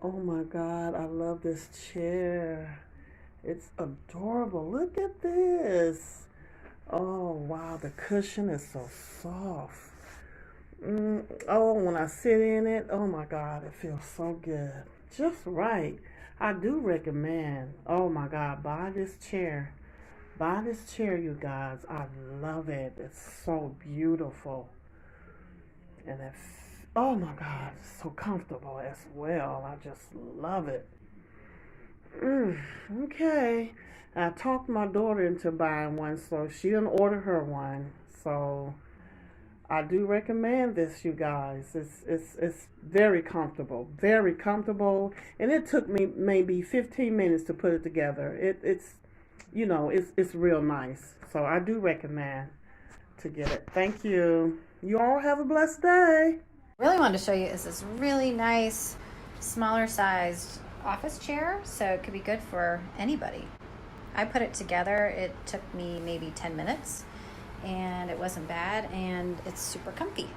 Oh my God, I love this chair. It's adorable. Look at this. Oh wow, the cushion is so soft. Oh, when I sit in it, oh my God, it feels so good. Just right. I do recommend. Oh my God, buy this chair. Buy this chair, you guys. I love it. It's so beautiful. And it's, oh my God, it's so comfortable as well. I just love it. Mm, okay. I talked my daughter into buying one, so she didn't order her one. So I do recommend this, you guys. It's very comfortable, and it took me maybe 15 minutes to put it together. It's real nice. So I do recommend to get it. Thank you. You all have a blessed day. Really wanted to show you is this really nice, smaller sized office chair, so it could be good for anybody. I put it together. It took me maybe 10 minutes and it wasn't bad and it's super comfy.